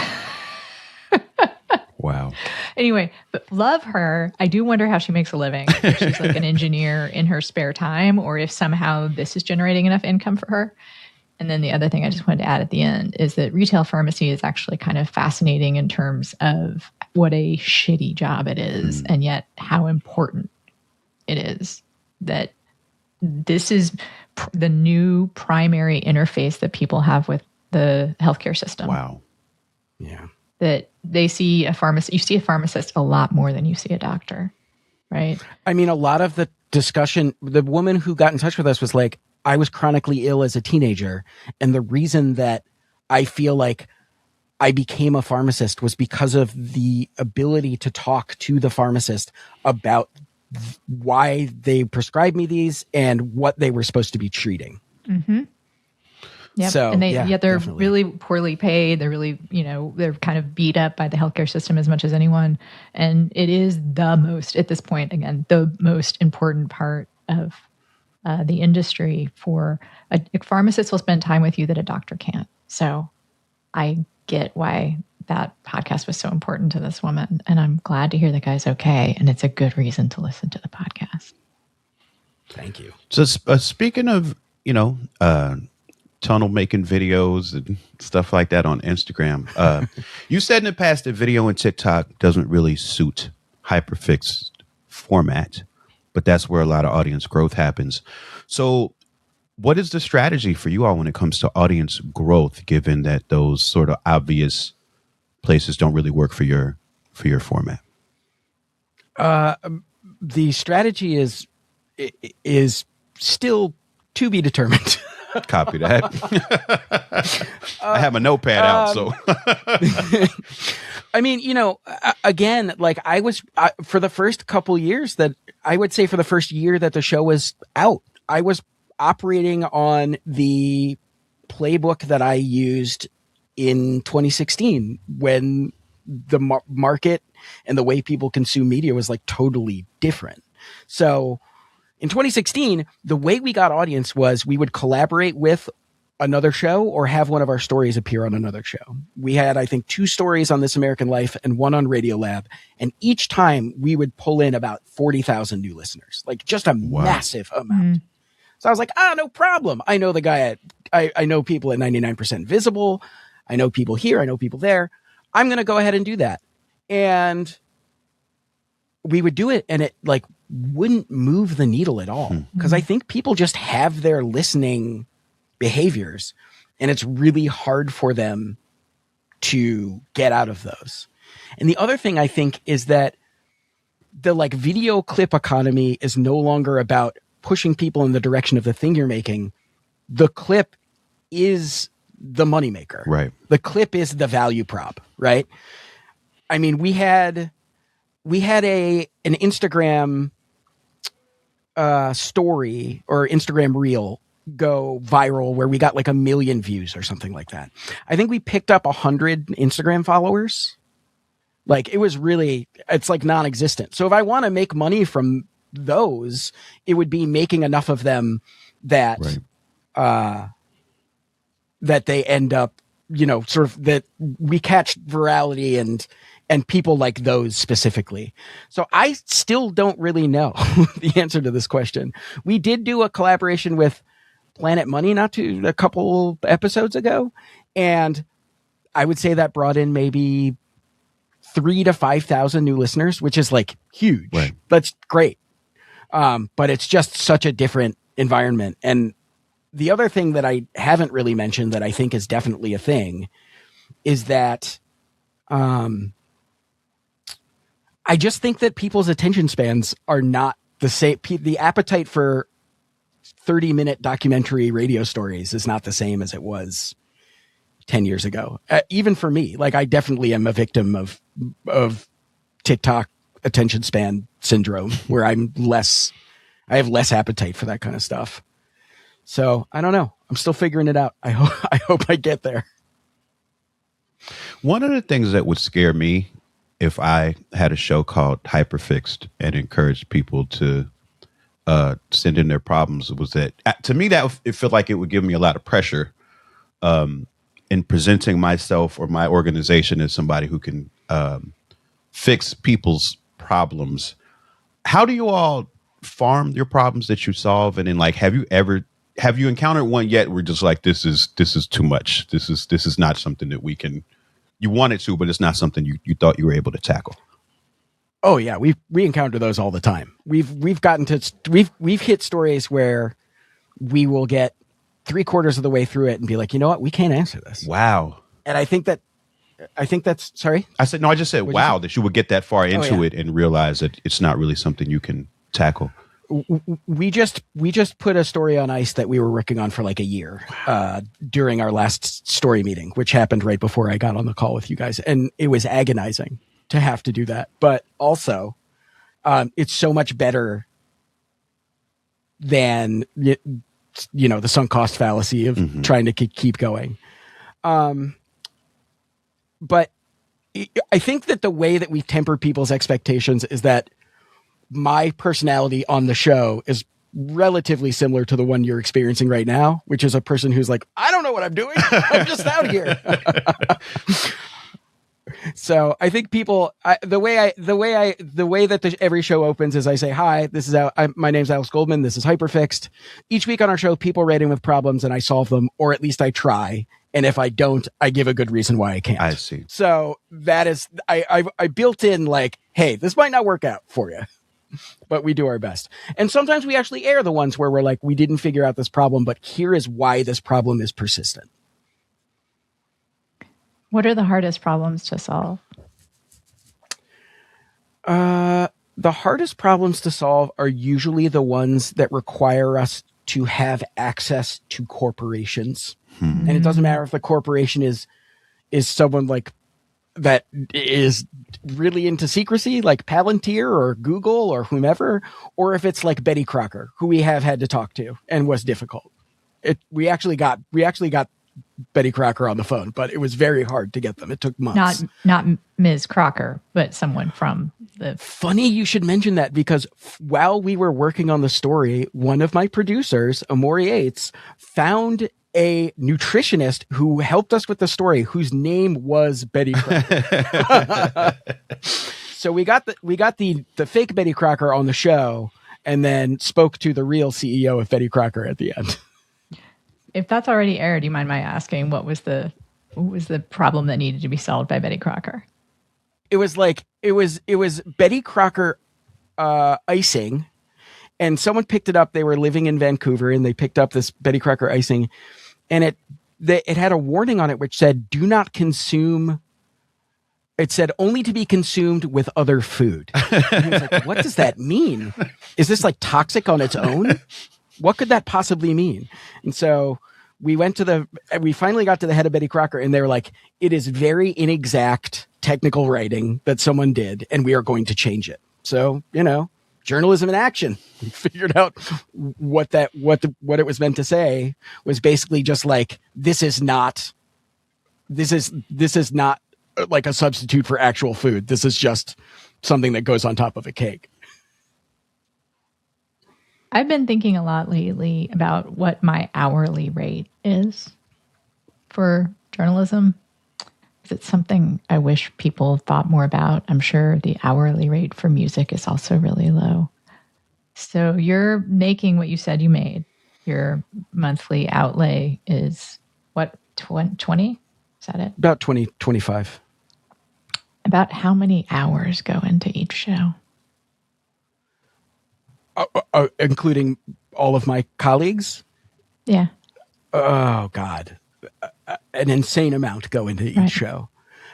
Wow. Anyway, but love her. I do wonder how she makes a living. If she's like an engineer in her spare time, or if somehow this is generating enough income for her. And then the other thing I just wanted to add at the end is that retail pharmacy is actually kind of fascinating in terms of what a shitty job it is, and yet how important it is. That this is the new primary interface that people have with the healthcare system. Wow. Yeah. That they see a pharmacist, you see a pharmacist a lot more than you see a doctor, right? I mean, a lot of the discussion, the woman who got in touch with us was like, I was chronically ill as a teenager. And the reason that I feel like I became a pharmacist was because of the ability to talk to the pharmacist about why they prescribed me these and what they were supposed to be treating. Mm-hmm. Yep. So, and they're definitely. really poorly paid. They're really, they're kind of beat up by the healthcare system as much as anyone. And it is the most, at this point, again, the most important part of the industry for a pharmacist will spend time with you that a doctor can't. So I get why that podcast was so important to this woman. And I'm glad to hear the guy's okay. And it's a good reason to listen to the podcast. Thank you. So speaking of, tunnel making videos and stuff like that on Instagram. You said in the past that video and TikTok doesn't really suit Hyperfixed format, but that's where a lot of audience growth happens. So what is the strategy for you all when it comes to audience growth, given that those sort of obvious places don't really work for your format? The strategy is still to be determined. Copy that. I have my notepad out, so. I mean, again, like for the first couple years that I would say for the first year that the show was out, I was operating on the playbook that I used in 2016 when the market and the way people consume media was like totally different. So in 2016, the way we got audience was we would collaborate with another show or have one of our stories appear on another show. We had, I think, 2 stories on This American Life and 1 on Radiolab. And each time we would pull in about 40,000 new listeners, like just a massive amount. Mm. So I was like, no problem. I know the guy I know people at 99% Visible. I know people here. I know people there. I'm going to go ahead and do that. And we would do it. And it like wouldn't move the needle at all. Because I think people just have their listening behaviors and it's really hard for them to get out of those. And the other thing I think is that the like video clip economy is no longer about pushing people in the direction of the thing you're making. The clip is the moneymaker. Right. The clip is the value prop, right? I mean, we had an Instagram story or Instagram reel go viral where we got like 1 million views or something like that. I think we picked up 100 Instagram followers. Like it's like non-existent. So if I want to make money from those, it would be making enough of them that, that they end up, sort of that we catch virality and people like those specifically. So I still don't really know the answer to this question. We did do a collaboration with Planet Money a couple episodes ago. And I would say that brought in maybe 3,000 to 5,000 new listeners, which is like huge. Right. That's great. But it's just such a different environment. And the other thing that I haven't really mentioned that I think is definitely a thing is that, I just think that people's attention spans are not the same. The appetite for 30-minute documentary radio stories is not the same as it was 10 years ago. Even for me, like I definitely am a victim of TikTok attention span syndrome where I'm less I have less appetite for that kind of stuff. So I don't know. I'm still figuring it out. I hope I get there. One of the things that would scare me if I had a show called Hyperfixed and encouraged people to send in their problems was that, to me, that it felt like it would give me a lot of pressure in presenting myself or my organization as somebody who can fix people's problems. How do you all farm your problems that you solve? And then, like, have you encountered one yet where just like, this is too much. This is not something that you wanted to, but it's not something you thought you were able to tackle. Oh yeah, we encounter those all the time. We've hit stories where we will get 3/4 of the way through it and be like, you know what, we can't answer this. Wow. And I think that's sorry. I said no. I just said wow, that you would get that far into it and realize that it's not really something you can tackle. We just put a story on ice that we were working on for like a year during our last story meeting, which happened right before I got on the call with you guys, and it was agonizing to have to do that. But also, it's so much better than the sunk cost fallacy of trying to keep going. But I think that the way that we temper people's expectations is that my personality on the show is relatively similar to the one you're experiencing right now, which is a person who's like, I don't know what I'm doing. I'm just out here. So I think people, the way that every show opens is I say, hi, my name's Alex Goldman. This is Hyperfixed. Each week on our show, people write in with problems and I solve them, or at least I try. And if I don't, I give a good reason why I can't. I see. So that is, I built in like, hey, this might not work out for you, but we do our best. And sometimes we actually air the ones where we're like, we didn't figure out this problem, but here is why this problem is persistent. What are the hardest problems to solve? The hardest problems to solve are usually the ones that require us to have access to corporations. And it doesn't matter if the corporation is someone like that is really into secrecy, like Palantir or Google or whomever, or if it's like Betty Crocker, who we have had to talk to and was difficult. We actually got Betty Crocker on the phone, but it was very hard to get them. It took months. Not Ms. Crocker, but someone from the... Funny you should mention that, because while we were working on the story, one of my producers, Amori Yates, found a nutritionist who helped us with the story, whose name was Betty Crocker. So we got the fake Betty Crocker on the show, and then spoke to the real CEO of Betty Crocker at the end. If that's already aired, do you mind my asking what was the problem that needed to be solved by Betty Crocker? It was Betty Crocker icing, and someone picked it up. They were living in Vancouver, and they picked up this Betty Crocker icing, and it had a warning on it which said, "Do not consume." It said only to be consumed with other food. And I was like, what does that mean? Is this like toxic on its own? What could that possibly mean? And so we finally got to the head of Betty Crocker, and they were like, it is very inexact technical writing that someone did, and we are going to change it. So, journalism in action. We figured out what it was meant to say was basically just like, this is not like a substitute for actual food. This is just something that goes on top of a cake. I've been thinking a lot lately about what my hourly rate is for journalism. It's something I wish people thought more about. I'm sure the hourly rate for music is also really low. So you're making what you said you made. Your monthly outlay is what, 20? Is that it? About 20, 25. About how many hours go into each show? Including all of my colleagues? Yeah. Oh, God. An insane amount go into each show.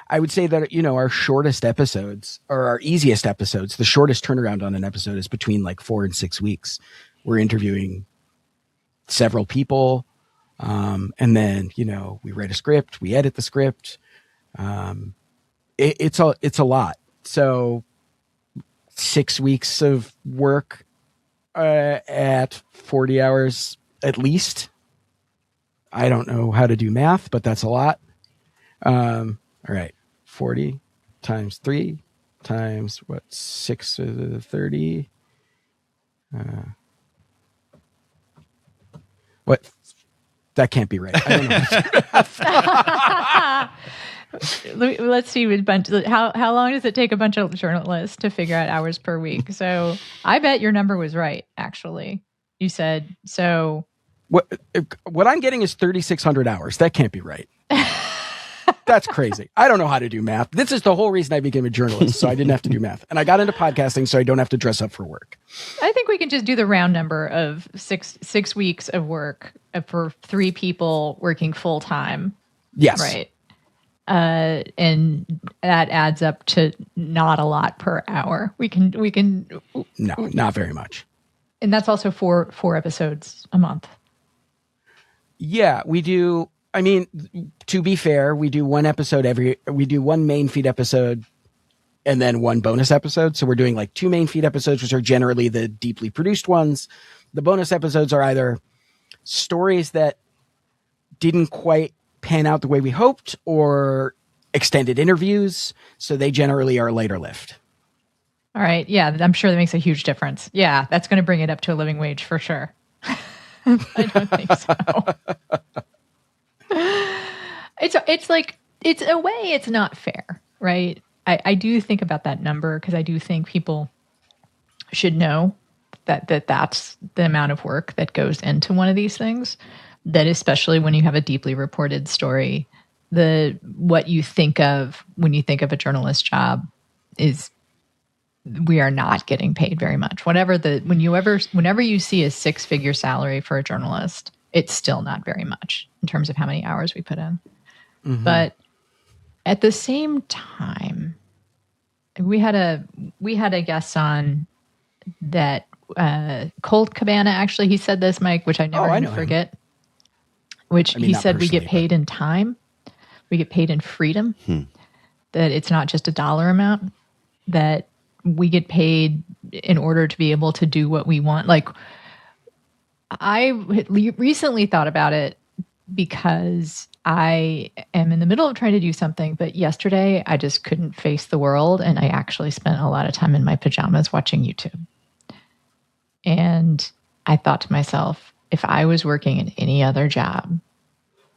I would say that, our shortest episodes, or our easiest episodes, the shortest turnaround on an episode is between like 4 and 6 weeks. We're interviewing several people. And then, we write a script, we edit the script. It's a lot. So 6 weeks of work at 40 hours at least. I don't know how to do math, but that's a lot. All right. 40 times 3 times what? 6 30. What? That can't be right. I don't know. Let's see. How long does it take a bunch of journalists to figure out hours per week? So I bet your number was right, actually. You said so. What I'm getting is 3,600 hours. That can't be right. That's crazy. I don't know how to do math. This is the whole reason I became a journalist, so I didn't have to do math. And I got into podcasting so I don't have to dress up for work. I think we can just do the round number of six weeks of work for 3 people working full time. Yes. Right. And that adds up to not a lot per hour. We can. No, not very much. And that's also 4 episodes a month. Yeah, we do. I mean, to be fair, we do one main feed episode and then 1 bonus episode. So we're doing like 2 main feed episodes, which are generally the deeply produced ones. The bonus episodes are either stories that didn't quite pan out the way we hoped or extended interviews. So they generally are lighter lift. All right. Yeah, I'm sure that makes a huge difference. Yeah, that's going to bring it up to a living wage for sure. I don't think so. It's like, it's a way it's not fair, right? I do think about that number because I do think people should know that's the amount of work that goes into one of these things. That especially when you have a deeply reported story, what you think of when you think of a journalist job is we are not getting paid very much. Whenever you see a 6-figure salary for a journalist, it's still not very much in terms of how many hours we put in. Mm-hmm. But at the same time, we had a guest on that Colt Cabana. Actually, he said this, Mike, which I never forget. He said we get paid in time, we get paid in freedom. That it's not just a dollar amount. That we get paid in order to be able to do what we want. Like, I recently thought about it because I am in the middle of trying to do something, but yesterday I just couldn't face the world, and I actually spent a lot of time in my pajamas watching YouTube. And I thought to myself, if I was working in any other job,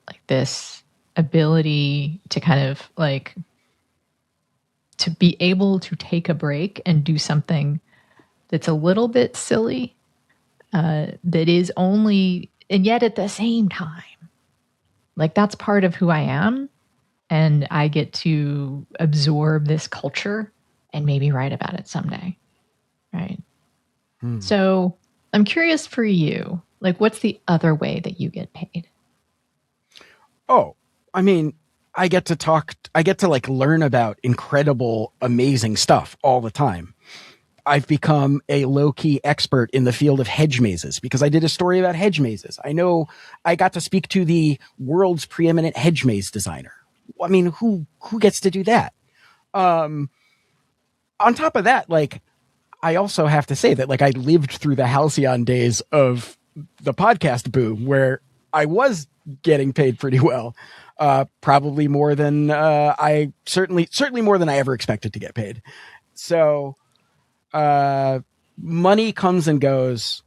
like this ability to kind of like to be able to take a break and do something that's a little bit silly, that is only, and yet at the same time, like that's part of who I am. And I get to absorb this culture and maybe write about it someday. Right. So I'm curious for you, like, what's the other way that you get paid? Oh, I mean, I get to like learn about incredible, amazing stuff all the time. I've become a low-key expert in the field of hedge mazes because I did a story about hedge mazes. I know I got to speak to the world's preeminent hedge maze designer. I mean, who gets to do that? On top of that, like, I also have to say that, like, I lived through the halcyon days of the podcast boom where I was getting paid pretty well. Probably more than I certainly more than I ever expected to get paid. So money comes and goes.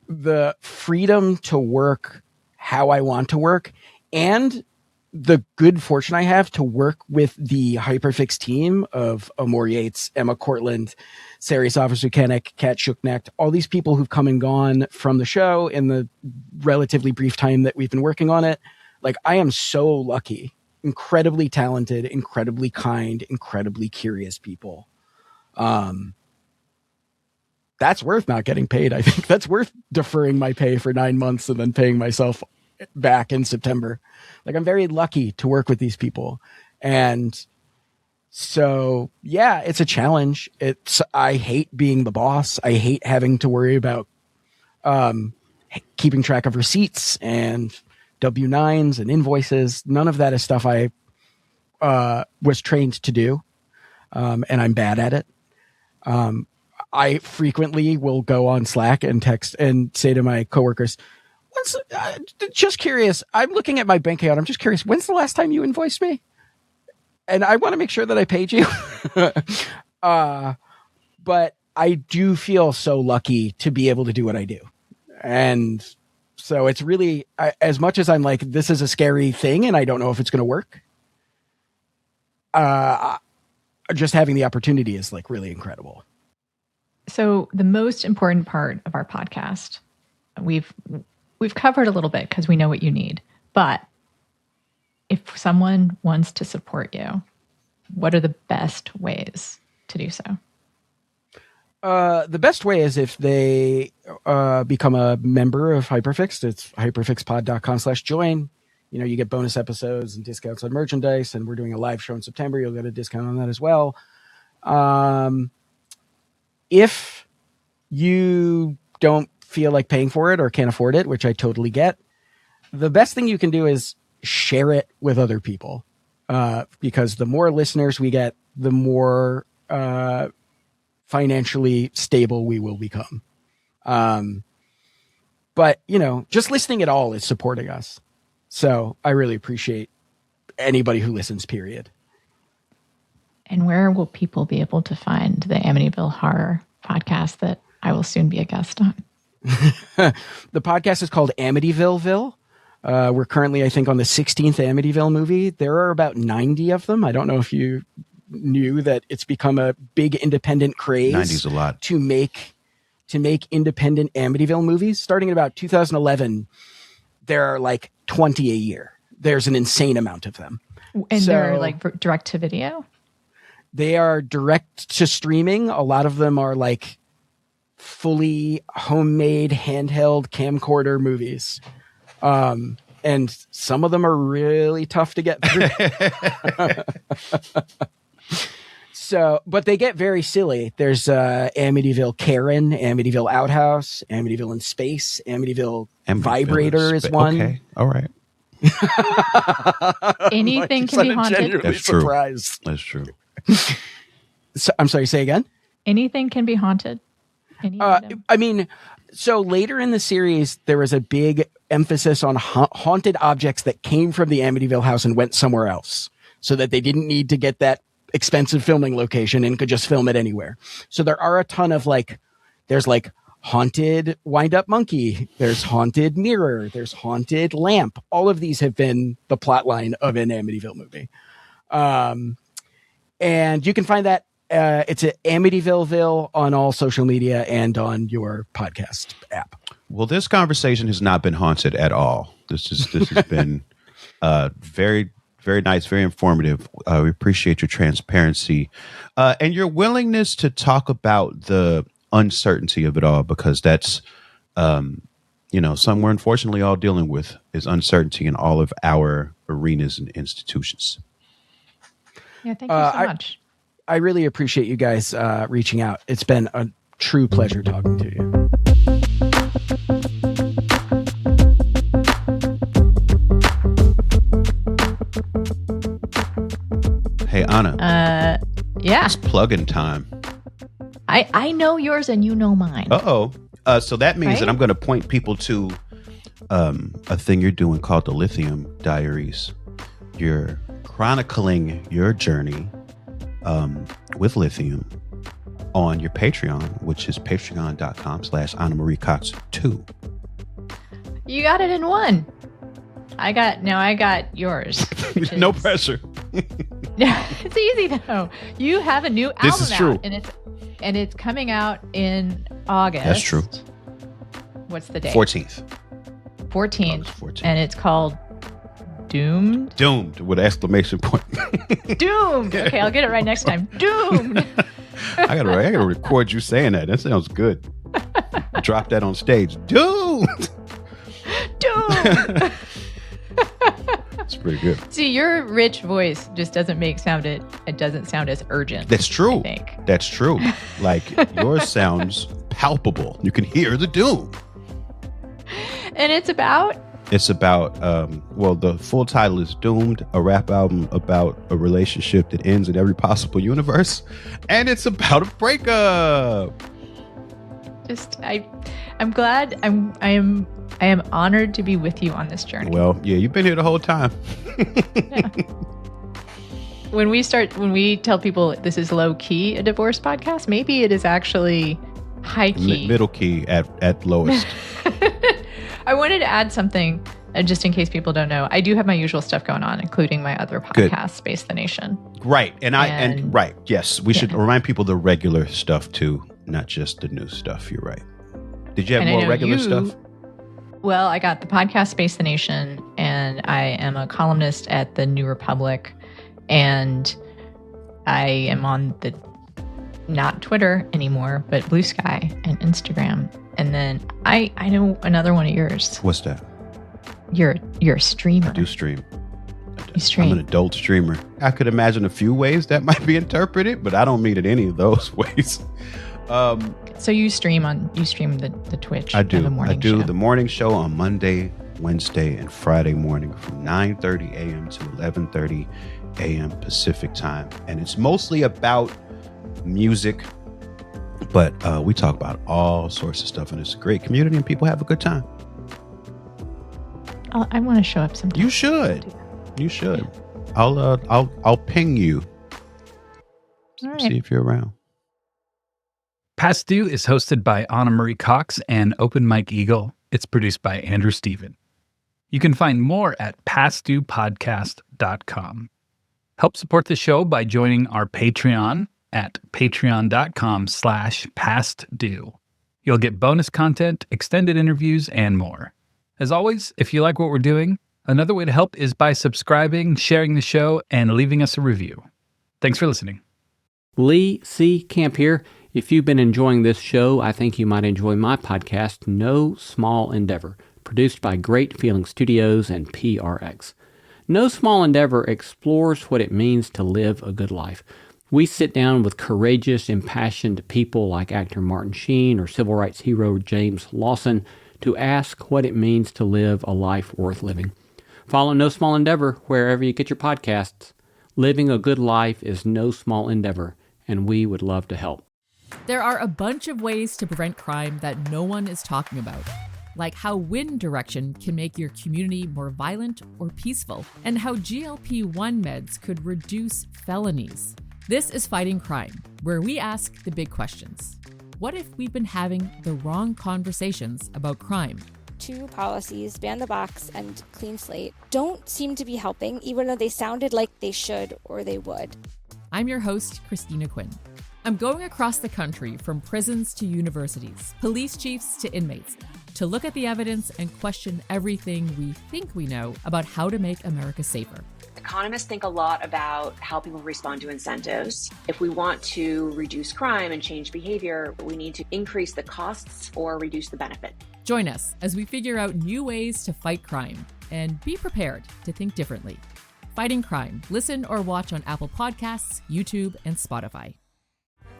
The freedom to work how I want to work, and the good fortune I have to work with the Hyperfixed team of Amor Yates, Emma Cortland, Sari Savas-Ukenik, Kat Schuknecht, all these people who've come and gone from the show in the relatively brief time that we've been working on it. Like, I am so lucky, incredibly talented, incredibly kind, incredibly curious people. That's worth not getting paid. I think that's worth deferring my pay for 9 months and then paying myself back in September. Like, I'm very lucky to work with these people. And so, yeah, it's a challenge. I hate being the boss. I hate having to worry about keeping track of receipts and W-9s and invoices. None of that is stuff I was trained to do. And I'm bad at it. I frequently will go on Slack and text and say to my coworkers, just curious, I'm looking at my bank account. I'm just curious, when's the last time you invoiced me? And I want to make sure that I paid you. But I do feel so lucky to be able to do what I do. And so it's really, as much as I'm like, this is a scary thing and I don't know if it's going to work, just having the opportunity is like really incredible. So the most important part of our podcast, we've covered a little bit because we know what you need. But if someone wants to support you, what are the best ways to do so? The best way is if they become a member of Hyperfixed. It's hyperfixedpod.com/join. You know, you get bonus episodes and discounts on merchandise, and we're doing a live show in September. You'll get a discount on that as well. If you don't feel like paying for it or can't afford it, which I totally get, the best thing you can do is share it with other people. Because the more listeners we get, the more financially stable we will become. But, you know, just listening at all is supporting us. So I really appreciate anybody who listens, period. And where will people be able to find the Amityville Horror podcast that I will soon be a guest on? The podcast is called Amityvilleville. We're currently, I think, on the 16th Amityville movie. There are about 90 of them. I don't know if you knew that it's become a big independent craze. 90's a lot. To make independent Amityville movies. Starting in about 2011, there are like 20 a year. There's an insane amount of them. And they're like direct to video? They are direct to streaming. A lot of them are like fully homemade handheld camcorder movies. And some of them are really tough to get through. So, but they get very silly. There's Amityville Karen, Amityville Outhouse, Amityville in Space, Amityville Vibrator is one. Okay, all right. Anything can be haunted. That's true. Surprised. That's true. So, I'm sorry, say again? Anything can be haunted. I mean, so later in the series, there was a big emphasis on haunted objects that came from the Amityville house and went somewhere else so that they didn't need to get that expensive filming location and could just film it anywhere. So there are a ton of there's haunted wind-up monkey, there's haunted mirror, there's haunted lamp. All of these have been the plot line of an Amityville movie. And you can find that it's at Amityvilleville on all social media and on your podcast app. Well, this conversation has not been haunted at all. This has been very, very nice, very informative. We appreciate your transparency and your willingness to talk about the uncertainty of it all, because that's, something we're unfortunately all dealing with is uncertainty in all of our arenas and institutions. Yeah, thank you so much. I really appreciate you guys reaching out. It's been a true pleasure talking to you. Hey, Anna. Yeah. It's plug-in time. I know yours and you know mine. Uh-oh. So that means that I'm going to point people to a thing you're doing called the Lithium Diaries. You're chronicling your journey with lithium on your Patreon, which is patreon.com/AnnaMarieCox2. You got it in one. I got yours. No pressure. It's easy though. You have a new album This is true. out, and it's coming out in August. That's true. What's the date? 14th. 14th. And it's called Doomed? Doomed with an exclamation point. Doomed. Okay, I'll get it right next time. Doomed. I gotta record you saying that. That sounds good. Drop that on stage. Doomed. Doomed. It's pretty good. See, your rich voice just doesn't it doesn't sound as urgent. That's true. I think. That's true. Like yours sounds palpable. You can hear the doom. And it's about the full title is Doomed, a rap album about a relationship that ends in every possible universe. And it's about a breakup. I'm glad. I am honored to be with you on this journey. Well, yeah, you've been here the whole time. Yeah. When we tell people this is low key a divorce podcast, maybe it is actually high key, middle key at lowest. I wanted to add something just in case people don't know. I do have my usual stuff going on, including my other podcast, Space the Nation. Right, right. Yes, we should remind people the regular stuff too, not just the new stuff. You're right. Did you have more regular stuff? Well, I got the podcast Space the Nation, and I am a columnist at the New Republic. And I am on the, not Twitter anymore, but Blue Sky and Instagram. And then I know another one of yours. What's that? You're a streamer. I do stream. You stream. I'm an adult streamer. I could imagine a few ways that might be interpreted, but I don't mean it any of those ways. So you stream the Twitch. I do. I do the morning show on Monday, Wednesday, and Friday morning from 9:30 a.m. to 11:30 a.m. Pacific time, and it's mostly about music, but we talk about all sorts of stuff, and it's a great community, and people have a good time. I want to show up sometime. You should. I'll ping you. All right. See if you're around. Past Due is hosted by Anna Marie Cox and Open Mike Eagle. It's produced by Andrew Steven. You can find more at pastduepodcast.com. Help support the show by joining our Patreon at patreon.com/pastdue. You'll get bonus content, extended interviews, and more. As always, if you like what we're doing, another way to help is by subscribing, sharing the show, and leaving us a review. Thanks for listening. Lee C. Camp here. If you've been enjoying this show, I think you might enjoy my podcast, No Small Endeavor, produced by Great Feeling Studios and PRX. No Small Endeavor explores what it means to live a good life. We sit down with courageous, impassioned people like actor Martin Sheen or civil rights hero James Lawson to ask what it means to live a life worth living. Follow No Small Endeavor wherever you get your podcasts. Living a good life is no small endeavor, and we would love to help. There are a bunch of ways to prevent crime that no one is talking about, like how wind direction can make your community more violent or peaceful, and how GLP-1 meds could reduce felonies. This is Fighting Crime, where we ask the big questions. What if we've been having the wrong conversations about crime? Two policies, ban the box and clean slate, don't seem to be helping, even though they sounded like they should or they would. I'm your host, Christina Quinn. I'm going across the country from prisons to universities, police chiefs to inmates, to look at the evidence and question everything we think we know about how to make America safer. Economists think a lot about how people respond to incentives. If we want to reduce crime and change behavior, we need to increase the costs or reduce the benefit. Join us as we figure out new ways to fight crime and be prepared to think differently. Fighting Crime. Listen or watch on Apple Podcasts, YouTube, and Spotify.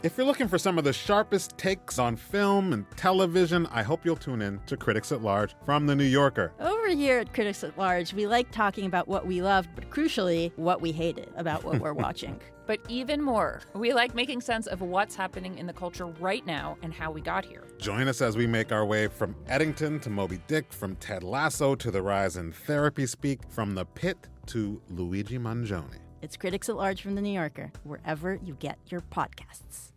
If you're looking for some of the sharpest takes on film and television, I hope you'll tune in to Critics at Large from The New Yorker. Over here at Critics at Large, we like talking about what we loved, but crucially, what we hated about what we're watching. But even more, we like making sense of what's happening in the culture right now and how we got here. Join us as we make our way from Eddington to Moby Dick, from Ted Lasso to the rise in therapy speak, from The Pit to Luigi Mangione. It's Critics at Large from The New Yorker, wherever you get your podcasts.